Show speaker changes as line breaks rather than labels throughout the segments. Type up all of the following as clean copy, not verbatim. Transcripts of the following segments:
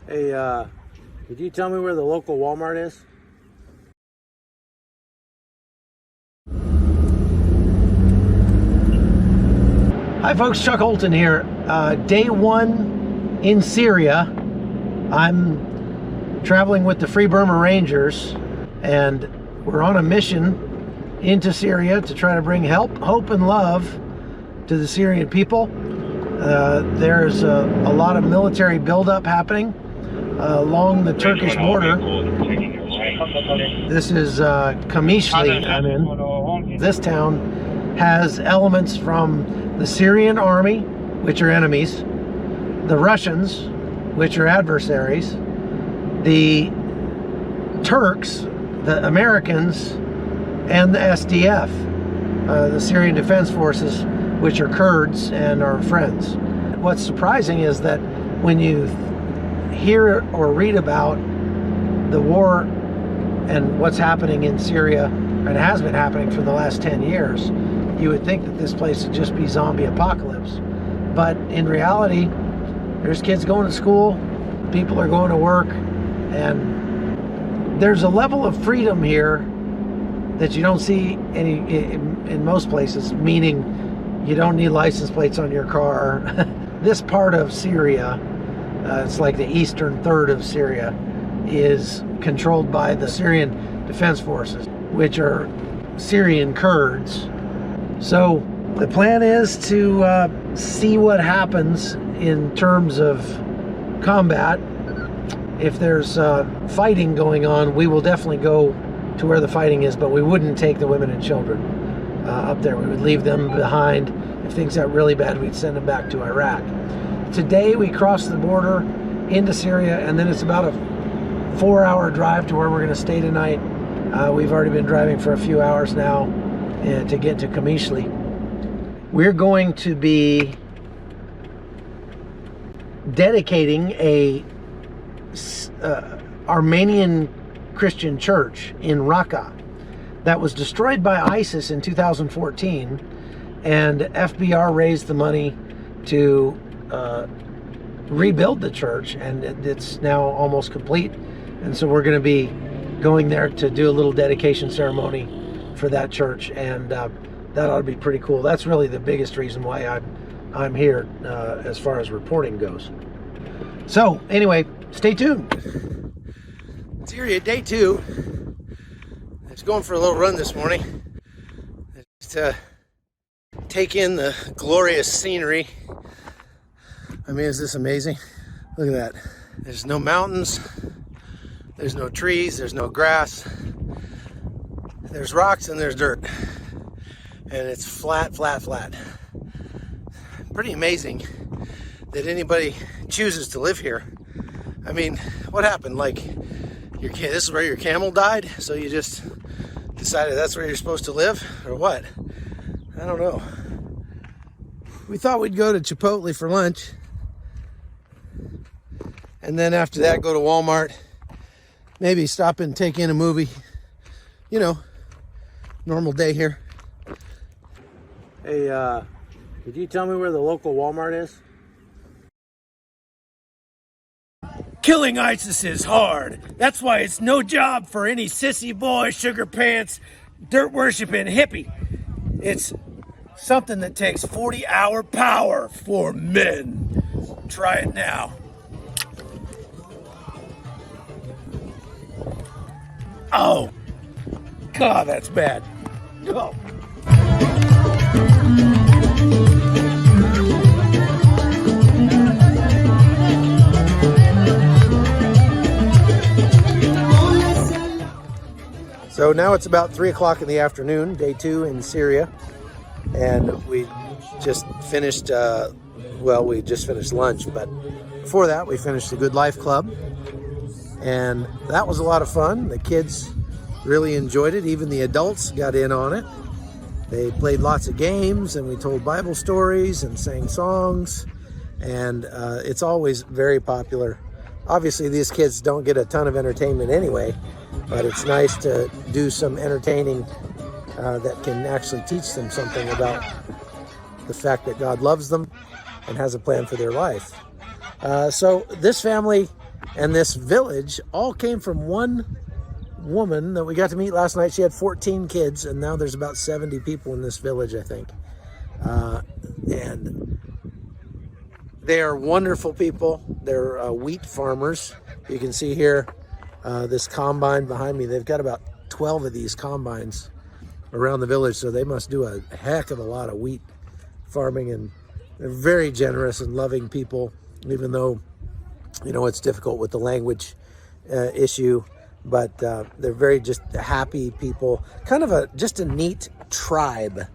Hey, could you tell me where the local Walmart is? Hi folks, Chuck Holton here. Day one in Syria. I'm traveling with the Free Burma Rangers, and we're on a mission into Syria to try to bring help, hope, and love to the Syrian people. There's a lot of military buildup happening along the Turkish border. This is Kamishli I'm in. This town has elements from the Syrian army, which are enemies, the Russians, which are adversaries, the Turks, the Americans, and the SDF, the Syrian Defense Forces, which are Kurds and are friends. What's surprising is that when you hear or read about the war and what's happening in Syria, and has been happening for the last 10 years, you would think that this place would just be zombie apocalypse. But in reality, there's kids going to school, people are going to work, and there's a level of freedom here that you don't see in most places, meaning you don't need license plates on your car. This part of Syria, it's like the eastern third of Syria, is controlled by the Syrian Defense Forces, which are Syrian Kurds. So the plan is to see what happens in terms of combat. If there's fighting going on, we will definitely go to where the fighting is, but we wouldn't take the women and children up there. We would leave them behind. If things got really bad, we'd send them back to Iraq. Today we cross the border into Syria, and then it's about a 4-hour drive to where we're going to stay tonight. We've already been driving for a few hours now to get to Kamishli. We're going to be dedicating a Armenian Christian church in Raqqa that was destroyed by ISIS in 2014, and FBR raised the money to rebuild the church, and it's now almost complete. And so we're going to be going there to do a little dedication ceremony for that church, and that ought to be pretty cool. That's really the biggest reason why I'm here as far as reporting goes. So anyway, stay tuned. Syria day 2. I was going for a little run this morning just to take in the glorious scenery. I mean, is this amazing? Look at that. There's no mountains, there's no trees, there's no grass, there's rocks and there's dirt, and it's flat, flat, flat. Pretty amazing that anybody chooses to live here. I mean, what happened? Like, this is where your camel died, so you just decided that's where you're supposed to live, or what? I don't know. We thought we'd go to Chipotle for lunch, and then after that go to Walmart, maybe stop and take in a movie. You know, normal day here. Hey, could you tell me where the local Walmart is?
Killing ISIS is hard. That's why it's no job for any sissy boy, sugar pants, dirt worshiping hippie. It's something that takes 40-hour power for men. Try it now. Oh, God, that's bad. Oh.
So now it's about 3 o'clock in the afternoon, day 2 in Syria, and we just finished, we just finished lunch, but before that we finished the Good Life Club, and that was a lot of fun. The kids really enjoyed it. Even the adults got in on it. They played lots of games, and we told Bible stories and sang songs, and it's always very popular. Obviously, these kids don't get a ton of entertainment anyway, but it's nice to do some entertaining that can actually teach them something about the fact that God loves them and has a plan for their life. So this family And this village all came from one woman that we got to meet last night. She had 14 kids, and now there's about 70 people in this village, I think. And they are wonderful people. They're wheat farmers. You can see here this combine behind me. They've got about 12 of these combines around the village, so they must do a heck of a lot of wheat farming, and they're very generous and loving people, even though, you know, it's difficult with the language issue, but they're very just happy people, kind of just a neat tribe.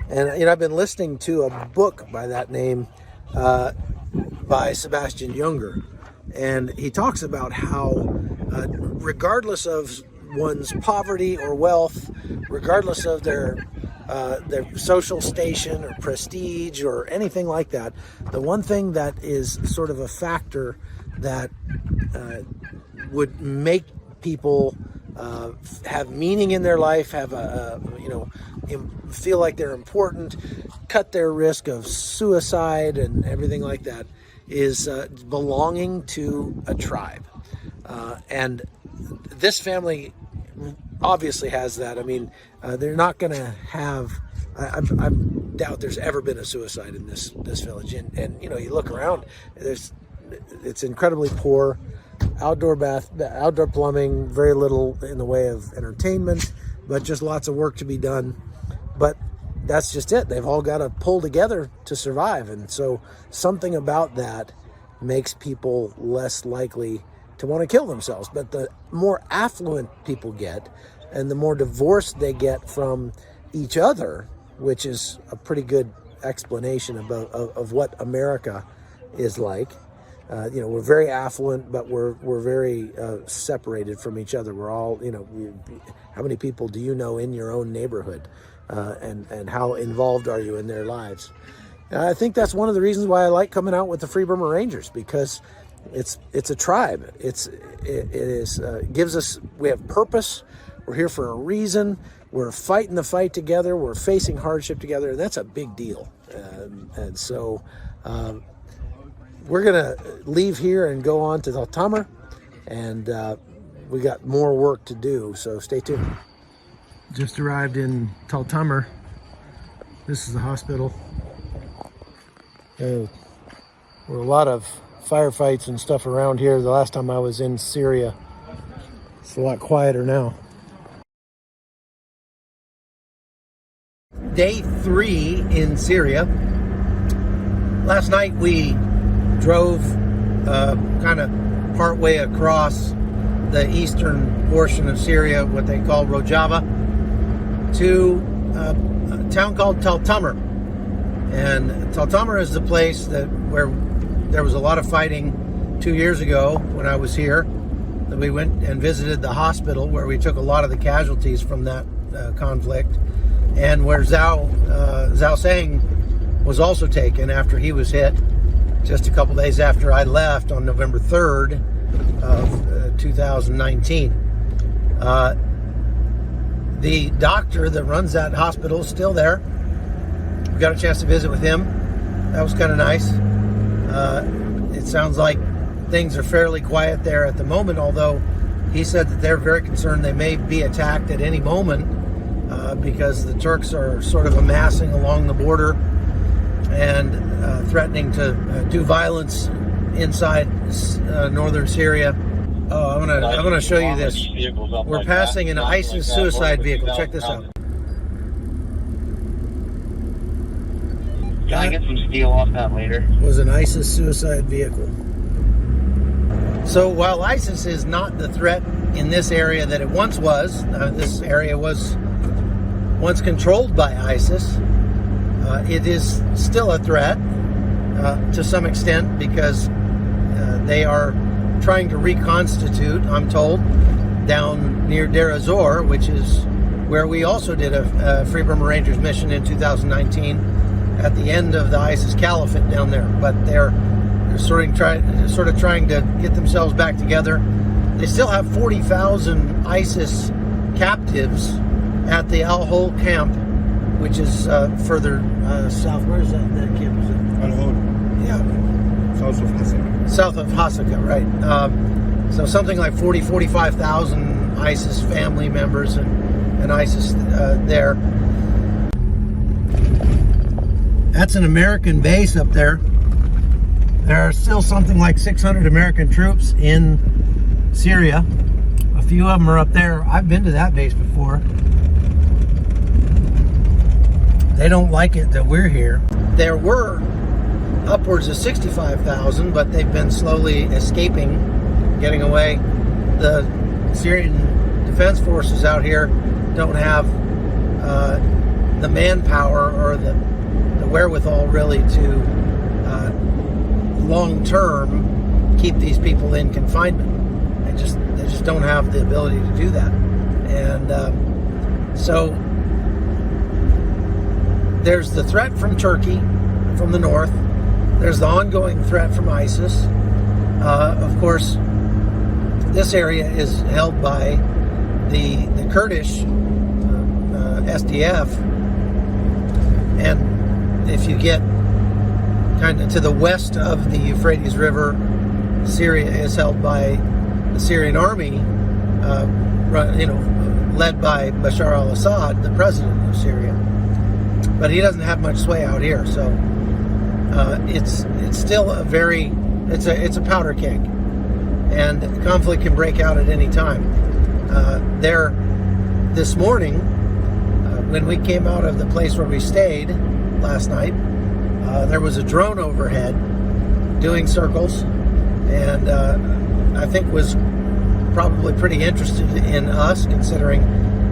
And, you know, I've been listening to a book by that name by Sebastian Junger, and he talks about how regardless of one's poverty or wealth, regardless of their social station or prestige or anything like that, the one thing that is sort of a factor that would make people have meaning in their life, have feel like they're important, cut their risk of suicide and everything like that, is belonging to a tribe. And this family obviously has that. I mean, they're not going to have, I doubt there's ever been a suicide in this village. And you know, you look around, it's incredibly poor. Outdoor plumbing, very little in the way of entertainment, but just lots of work to be done. But that's just it. They've all got to pull together to survive. And so something about that makes people less likely to want to kill themselves. But the more affluent people get, and the more divorced they get from each other, which is a pretty good explanation of what America is like. You know, we're very affluent, but we're very separated from each other. We're all, you know, how many people do you know in your own neighborhood, and how involved are you in their lives? And I think that's one of the reasons why I like coming out with the Free Burma Rangers, because it's a tribe. It gives us, we have purpose. We're here for a reason. We're fighting the fight together. We're facing hardship together, and that's a big deal. And so. We're going to leave here and go on to Taltamar, and we got more work to do, so stay tuned. Just arrived in Taltamar. This is the hospital. There were a lot of firefights and stuff around here the last time I was in Syria. It's a lot quieter now. Day 3 in Syria. Last night we drove kind of partway across the eastern portion of Syria, what they call Rojava, to a town called Taltamar. And Taltamar is the place where there was a lot of fighting 2 years ago when I was here. That we went and visited the hospital where we took a lot of the casualties from that conflict, and where Zhao Sang was also taken after he was hit just a couple days after I left on November 3rd of 2019. The doctor that runs that hospital is still there. We got a chance to visit with him. That was kind of nice. It sounds like things are fairly quiet there at the moment, although he said that they're very concerned they may be attacked at any moment because the Turks are sort of amassing along the border and threatening to do violence inside northern Syria. Oh, I'm gonna show you this. We're passing an ISIS suicide vehicle. Check this out.
Can I get some steel off that later?
Was an ISIS suicide vehicle. So while ISIS is not the threat in this area that it once was, this area was once controlled by ISIS. It is still a threat to some extent because they are trying to reconstitute, I'm told, down near Deir ez-Zor, which is where we also did a Free Burma Rangers mission in 2019 at the end of the ISIS caliphate down there. But they're sort of trying to get themselves back together. They still have 40,000 ISIS captives at the Al-Hol camp, which is further south. Where is that camp?
Al-Hol.
Yeah.
South of Hasaka.
South of Hasaka, right. So something like 45,000 ISIS family members and ISIS there. That's an American base up there. There are still something like 600 American troops in Syria. A few of them are up there. I've been to that base before. They don't like it that we're here. There were upwards of 65,000, but they've been slowly escaping, getting away. The Syrian Defense Forces out here don't have the manpower or the wherewithal really to long-term keep these people in confinement. They just don't have the ability to do that. And so there's the threat from Turkey, from the north. There's the ongoing threat from ISIS. Of course, this area is held by the Kurdish SDF. And if you get kind of to the west of the Euphrates River, Syria is held by the Syrian army, led by Bashar al-Assad, the president of Syria. But he doesn't have much sway out here, so it's still it's a powder keg, and conflict can break out at any time. There, this morning, when we came out of the place where we stayed last night, there was a drone overhead doing circles, and I think was probably pretty interested in us, considering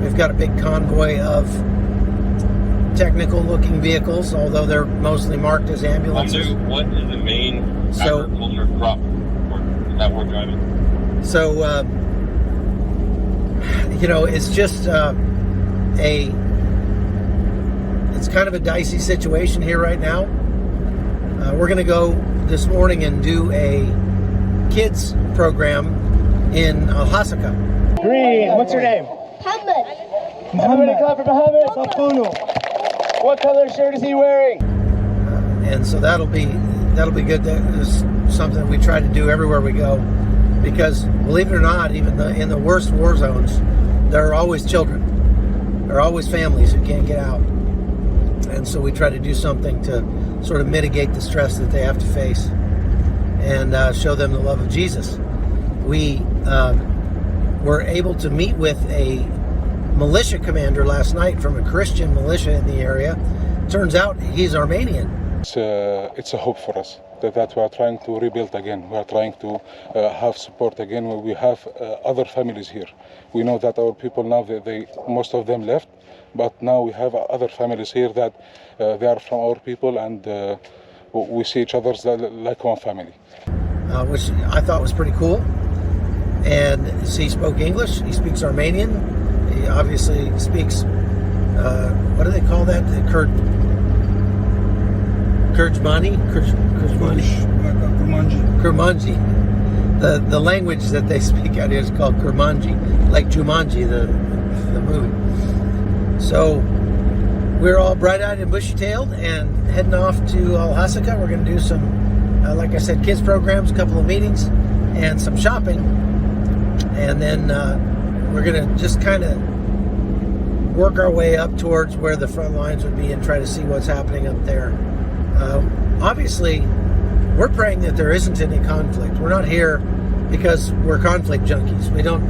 we've got a big convoy of technical-looking vehicles, although they're mostly marked as ambulances.
What is the main agriculture crop that we're driving? So,
it's just it's kind of a dicey situation here right now. We're going to go this morning and do a kids program in Al-Hasaka.
Green, what's your name?
Muhammad.
Muhammad, clap for Muhammad. Sapunu. What color shirt is he wearing?
And so that'll be good. That is something we try to do everywhere we go, because believe it or not, even in the worst war zones, there are always children. There are always families who can't get out. And so we try to do something to sort of mitigate the stress that they have to face and show them the love of Jesus. We were able to meet with a militia commander last night from a Christian militia in the area. Turns out he's Armenian.
It's a hope for us that we are trying to rebuild again. We are trying to have support again. We have other families here. We know that our people now, most of them left, but now we have other families here that they are from our people, and we see each other like one family.
Which I thought was pretty cool. And he spoke English, he speaks Armenian, he obviously speaks, what do they call that? The Kurmanji. The language that they speak out here is called Kurmanji, like Jumanji, the movie. So we're all bright-eyed and bushy-tailed and heading off to Al-Hasaka. We're going to do some, like I said, kids programs, a couple of meetings, and some shopping. And then we're going to just kind of work our way up towards where the front lines would be and try to see what's happening up there. Obviously, we're praying that there isn't any conflict. We're not here because we're conflict junkies. We don't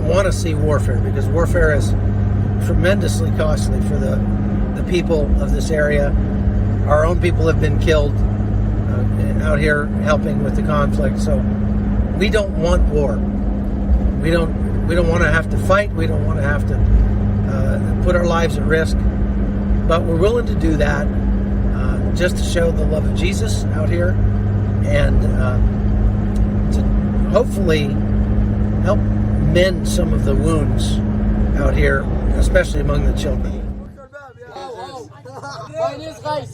want to see warfare, because warfare is tremendously costly for the people of this area. Our own people have been killed out here helping with the conflict, so we don't want war. We don't want to have to fight. We don't want to have to put our lives at risk, but we're willing to do that just to show the love of Jesus out here, and to hopefully help mend some of the wounds out here, especially among the children.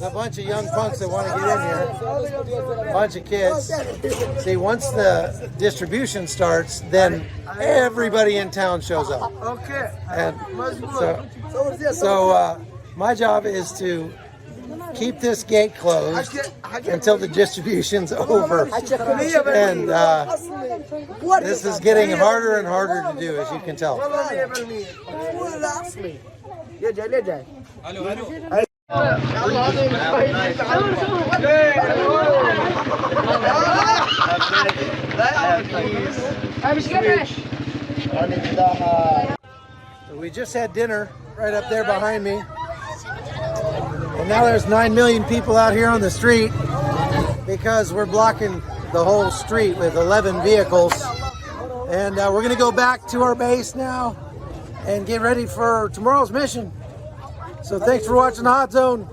A bunch of young punks that want to get in here, a bunch of kids. See, once the distribution starts, then everybody in town shows up. Okay. And so my job is to keep this gate closed until the distribution's over. And this is getting harder and harder to do, as you can tell. We just had dinner right up there behind me. And now there's 9 million people out here on the street because we're blocking the whole street with 11 vehicles. And we're going to go back to our base now and get ready for tomorrow's mission. So thanks for watching the Hot Zone.